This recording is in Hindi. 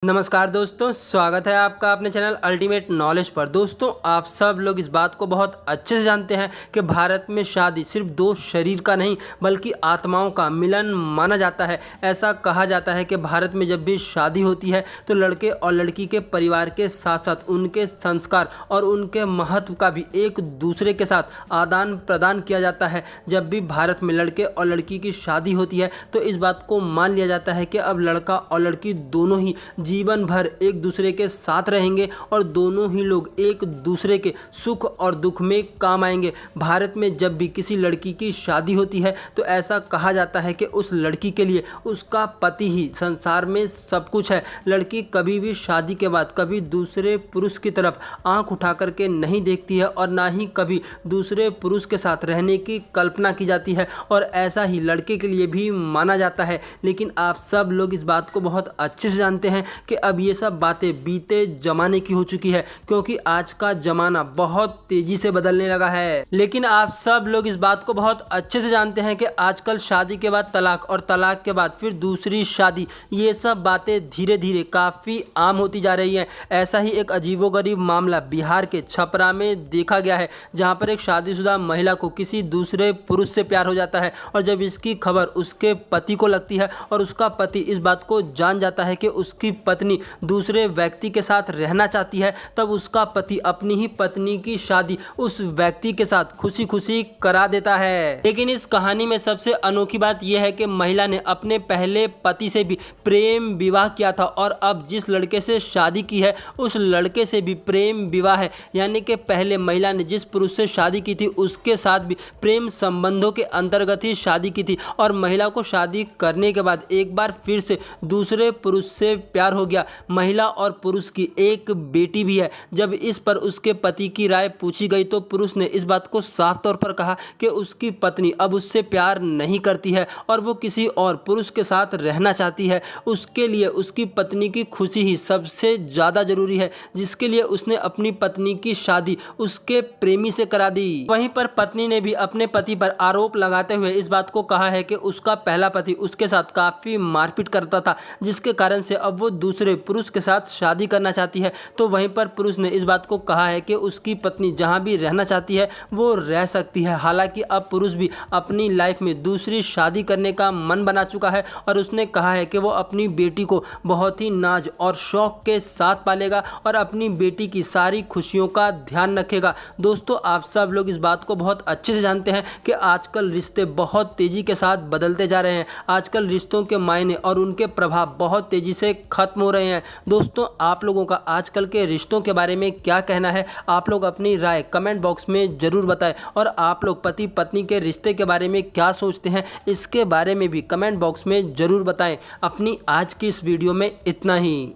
नमस्कार दोस्तों, स्वागत है आपका अपने चैनल अल्टीमेट नॉलेज पर। दोस्तों, आप सब लोग इस बात को बहुत अच्छे से जानते हैं कि भारत में शादी सिर्फ दो शरीर का नहीं बल्कि आत्माओं का मिलन माना जाता है। ऐसा कहा जाता है कि भारत में जब भी शादी होती है तो लड़के और लड़की के परिवार के साथ साथ उनके संस्कार और उनके महत्व का भी एक दूसरे के साथ आदान प्रदान किया जाता है। जब भी भारत में लड़के और लड़की की शादी होती है तो इस बात को मान लिया जाता है कि अब लड़का और लड़की दोनों ही जीवन भर एक दूसरे के साथ रहेंगे और दोनों ही लोग एक दूसरे के सुख और दुख में काम आएंगे। भारत में जब भी किसी लड़की की शादी होती है तो ऐसा कहा जाता है कि उस लड़की के लिए उसका पति ही संसार में सब कुछ है। लड़की कभी भी शादी के बाद कभी दूसरे पुरुष की तरफ आंख उठा करके नहीं देखती है और ना ही कभी दूसरे पुरुष के साथ रहने की कल्पना की जाती है, और ऐसा ही लड़के के लिए भी माना जाता है। लेकिन आप सब लोग इस बात को बहुत अच्छे से जानते हैं कि अब ये सब बातें बीते जमाने की हो चुकी है, क्योंकि आज का जमाना बहुत तेजी से बदलने लगा है। लेकिन आप सब लोग इस बात को बहुत अच्छे से जानते हैं कि आजकल शादी के बाद तलाक और तलाक के बाद फिर दूसरी शादी, ये सब बातें धीरे धीरे काफ़ी आम होती जा रही हैं। ऐसा ही एक अजीबोगरीब मामला बिहार के छपरा में देखा गया है, जहां पर एक शादीशुदा महिला को किसी दूसरे पुरुष से प्यार हो जाता है, और जब इसकी खबर उसके पति को लगती है और उसका पति इस बात को जान जाता है कि उसकी पत्नी दूसरे व्यक्ति के साथ रहना चाहती है, तब उसका पति अपनी ही पत्नी की शादी उस व्यक्ति के साथ खुशी खुशी करा देता है। लेकिन इस कहानी में सबसे अनोखी बात यह है कि महिला ने अपने पहले पति से भी प्रेम विवाह किया था, और अब जिस लड़के से शादी की है उस लड़के से भी प्रेम विवाह है। यानी कि पहले महिला ने जिस पुरुष से शादी की थी उसके साथ भी प्रेम संबंधों के अंतर्गत ही शादी की थी, और महिला को शादी करने के बाद एक बार फिर से दूसरे पुरुष से प्यार हो गया। महिला और पुरुष की एक बेटी भी है। जब इस पर उसके पति की राय पूछी गई तो पुरुष ने इस बात को साफ तौर पर कहा कि उसकी पत्नी अब उससे प्यार नहीं करती है और वो किसी और पुरुष के साथ रहना चाहती है। उसके लिए उसकी पत्नी की खुशी ही सबसे ज़्यादा जरूरी है, जिसके लिए उसने अपनी पत्नी की शादी उसके प्रेमी से करा दी। वहीं पर पत्नी ने भी अपने पति पर आरोप लगाते हुए इस बात को कहा है कि उसका पहला पति उसके साथ काफ़ी मारपीट करता था, जिसके कारण से अब वो दूसरे पुरुष के साथ शादी करना चाहती है। तो वहीं पर पुरुष ने इस बात को कहा है कि उसकी पत्नी जहां भी रहना चाहती है वो रह सकती है। हालांकि अब पुरुष भी अपनी लाइफ में दूसरी शादी करने का मन बना चुका है, और उसने कहा है कि वो अपनी बेटी को बहुत ही नाज और शौक के साथ पालेगा और अपनी बेटी की सारी खुशियों का ध्यान रखेगा। दोस्तों, आप सब लोग इस बात को बहुत अच्छे से जानते हैं कि आजकल रिश्ते बहुत तेजी के साथ बदलते जा रहे हैं। आजकल रिश्तों के मायने और उनके प्रभाव बहुत तेजी से खत्म हो रहे हैं। दोस्तों, आप लोगों का आजकल के रिश्तों के बारे में क्या कहना है? आप लोग अपनी राय कमेंट बॉक्स में ज़रूर बताएं, और आप लोग पति पत्नी के रिश्ते के बारे में क्या सोचते हैं इसके बारे में भी कमेंट बॉक्स में ज़रूर बताएं। अपनी आज की इस वीडियो में इतना ही।